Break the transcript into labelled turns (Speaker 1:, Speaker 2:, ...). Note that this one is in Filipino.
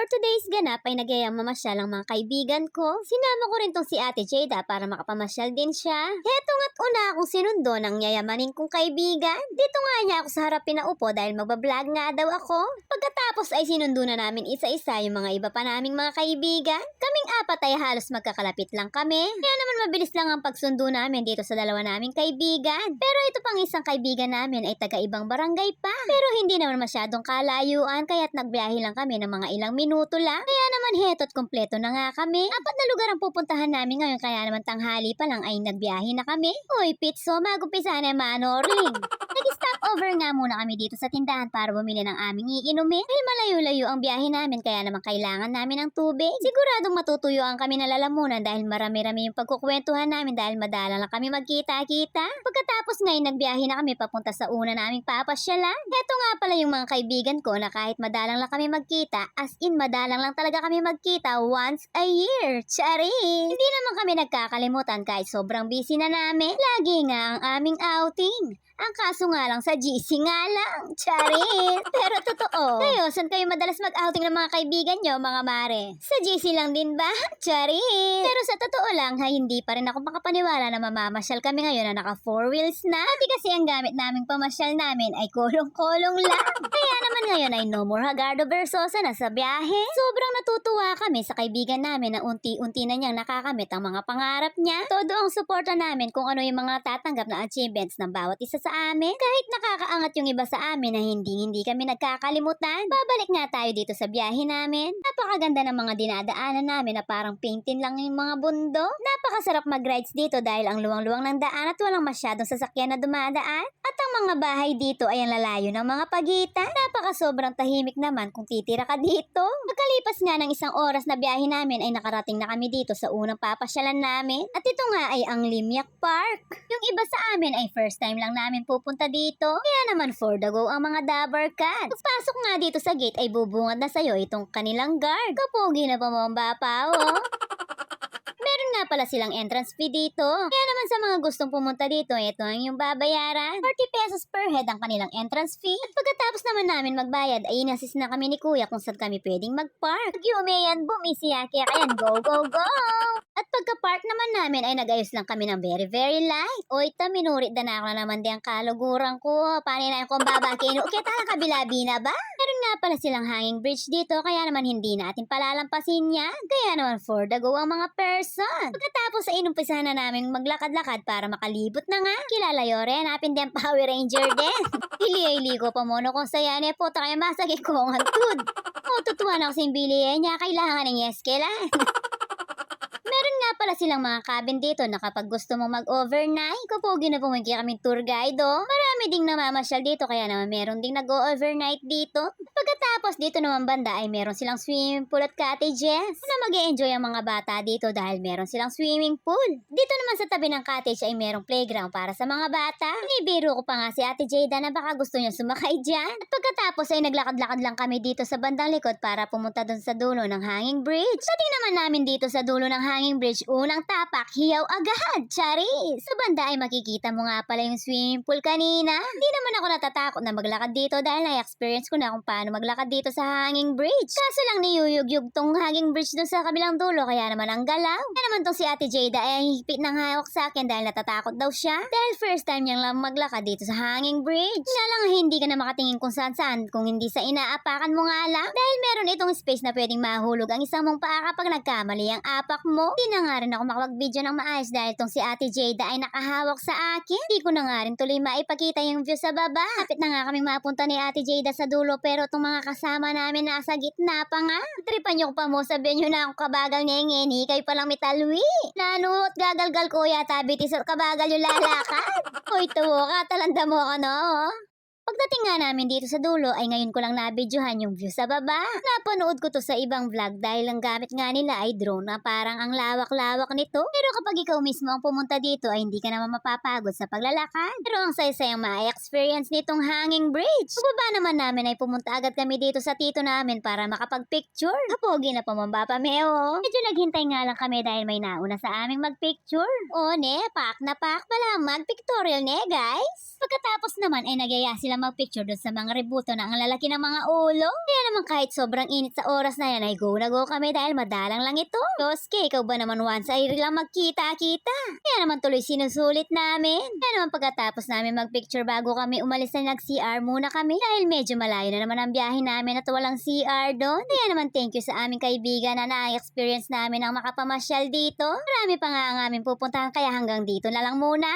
Speaker 1: For today's ganap ay nagyayang mamasyal ang mga kaibigan ko. Sinama ko rin tong si Ate Jada para makapamasyal din siya. Heto nga't una akong sinundo ng yayamanin kong kaibigan. Dito nga niya ako sa harap pinaupo dahil magbablog nga daw ako. Pagkatapos ay sinundo na namin isa-isa yung mga iba pa naming mga kaibigan. Kaming apat ay halos magkakalapit lang kami. Kaya naman mabilis lang ang pagsundo namin dito sa dalawa naming kaibigan. Pero ito pang isang kaibigan namin ay taga-ibang barangay pa. Pero hindi naman masyadong kalayuan kaya't nagbiyahe lang kami ng mga ilang minuto lang. Kaya naman heto't kompleto na nga kami. Apat na lugar ang pupuntahan namin ngayon kaya naman tanghali pa lang ay nagbiyahe na kami. Uy, Pitso, mag-umpisa na yung manorling. Nag-stop over nga muna kami dito sa tindahan para bumili ng aming iinumin. Dahil malayo-layo ang biyahe namin kaya naman kailangan namin ng tubig. Siguradong matutuyuan kami na lalamunan dahil marami-rami yung pagkukwentuhan namin dahil madalang lang kami magkita-kita. Pagkatapos ngayon nagbiyahe na kami papunta sa una naming papasyalan. Heto nga pala yung mga kaibigan ko na kahit madalang lang kami magkita, as in madalang lang talaga kami magkita once a year. Charis! Hindi naman kami nagkakalimutan kahit sobrang busy na namin. Lagi nga ang aming outing. Ang kaso nga lang sa GC nga lang. Charis! Pero totoo. Kayo, saan kayo madalas mag-outing ng mga kaibigan nyo, mga mare? Sa GC lang din ba? Charis! Pero sa totoo lang, hindi pa rin ako makapaniwala na mamamasyal kami ngayon na naka 4 wheels na. Pati kasi ang gamit naming pamasyal namin ay kolong-kolong lang. Kaya naman ngayon ay no more Hagardo Versosa na sa biyahe. Sobrang natutuwa kami sa kaibigan namin na unti-unti na niyang nakakamit ang mga pangarap niya. Todo ang suporta namin kung ano yung mga tatanggap na achievements ng bawat isa sa amin. Kahit nakakaangat yung iba sa amin na hindi kami nagkakalimutan. Babalik nga tayo dito sa biyahe namin. Napakaganda ng mga dinadaanan namin na parang paintin lang yung mga bundok. Napakasarap mag-rides dito dahil ang luwang-luwang ng daan at walang masyadong sasakyan na dumadaan. At ang mga bahay dito ay ang lalayo ng mga pagitan. Sobrang tahimik naman kung titira ka dito. Pagkalipas nga ng isang oras na biyahe namin ay nakarating na kami dito sa unang papasyalan namin. At ito nga ay ang Limyak Park. Yung iba sa amin ay first time lang namin pupunta dito. Kaya naman for the go ang mga dabber cats. Pagpasok nga dito sa gate ay bubungad na sa'yo itong kanilang guard. Kapogi na pamamba pa oh. Meron nga pala silang entrance fee dito. Kaya naman sa mga gustong pumunta dito, ito ang yung babayaran. 40 pesos per head ang kanilang entrance fee. At pagkatapos naman namin magbayad, ay inassist na kami ni Kuya kung saan kami pwedeng mag-park. Yumeyan, bumisiyaki, ayan, go, go, go! At pagka-park naman namin ay nag-ayos lang kami ng very, very light. Oy, minurit na ako na naman di ang kaluguran ko. Paano na yung kong babakino? Okay, talang kabilabi na ba? Meron nga pala silang hanging bridge dito, kaya naman hindi natin palalampasin yan. Kaya naman for the go ang mga person. Pagkatapos ay inumpisahan na namin maglakad-lakad para makalibot na nga. Kilala yore, hanapin din Power Ranger din. Ili ko pa mono kung saya niya po, kaya masagay ko ang hantud. O, tutuwa na ako sa imbilihan niya, kailangan ng yeskelan. Meron nga pala silang mga cabin dito na kapag gusto mong mag-overnight, kapogi na pumagi kaming tour guide oh. Marami ding namamasyal dito kaya naman meron ding nag-overnight dito. Pagkatapos dito naman banda ay meron silang swimming pool at cottages na mag-e-enjoy ang mga bata dito dahil meron silang swimming pool. Dito naman sa tabi ng cottage ay merong playground para sa mga bata. Nibiro ko pa nga si Ate Jada na baka gusto niya sumakay dyan. At pagkatapos ay naglakad-lakad lang kami dito sa bandang likod para pumunta dun sa dulo ng hanging bridge. Dating naman namin dito sa dulo ng hanging bridge, unang tapak, hiyaw agad, charis! Sa banda ay makikita mo nga pala yung swimming pool kanina. Hindi naman ako natatakot na maglakad dito dahil na-experience ko na kung paano maglakad dito sa hanging bridge. Kaso lang niyuyug-yug tong hanging bridge doon sa kabilang dulo kaya naman ang galaw. Kaya naman tong si Ate Jada ay higpit ng hawak sa akin dahil natatakot daw siya. Dahil first time niyang lang maglakad dito sa hanging bridge. Nga lang hindi ka na makatingin kung saan kung hindi sa inaapakan mo nga lang. Dahil meron itong space na pwedeng mahulog ang isang mong paa kapag nagkamali ang apak mo. Hindi na nga rin ako makapag-video ng maayos dahil tong si Ate Jada ay nakahawak sa akin. Hindi ko na nga rin tuloy maipakita yung view sa baba. Kapit na nga kaming mapunta ni Ate Jada sa dulo pero itong mga kasama namin nasa gitna pa nga. Tripan niyo pa mo, sabihin niyo na ako kabagal nyengen, hikay palang metalwi. Nanot, gagalgal ko yata bitis at kabagal yung lalakad. Hoy, tuwo ka, talanda mo ka no. Pagdating nga namin dito sa dulo ay ngayon ko lang nabidyohan yung view sa baba. Napanood ko to sa ibang vlog dahil ang gamit nga nila ay drone na parang ang lawak-lawak nito. Pero kapag ikaw mismo ang pumunta dito ay hindi ka naman mapapagod sa paglalakad. Pero ang saya-sayang ma-experience nitong hanging bridge. Pababa naman namin ay pumunta agad kami dito sa tito namin para makapag-picture. Kapogi na pamamba pa meo. Medyo naghintay nga lang kami dahil may nauna sa aming mag-picture. O ne, pak na pak pala mag-pictorial ne guys. Pagkatapos naman ay nagyaya sila magpicture doon sa mga rebuto na ang lalaki ng mga ulo. Kaya naman kahit sobrang init sa oras na yan ay go na go kami dahil madalang lang ito. Yoske, ikaw ba naman once ay lang magkita-kita? Kaya naman tuloy sinusulit namin. Kaya naman pagkatapos namin magpicture bago kami umalis na nag-CR muna kami dahil medyo malayo na naman ang biyahe namin at walang CR doon. Kaya naman thank you sa aming kaibigan na na-experience namin ang makapamasyal dito. Marami pa nga ang aming pupuntahan kaya hanggang dito na lang muna.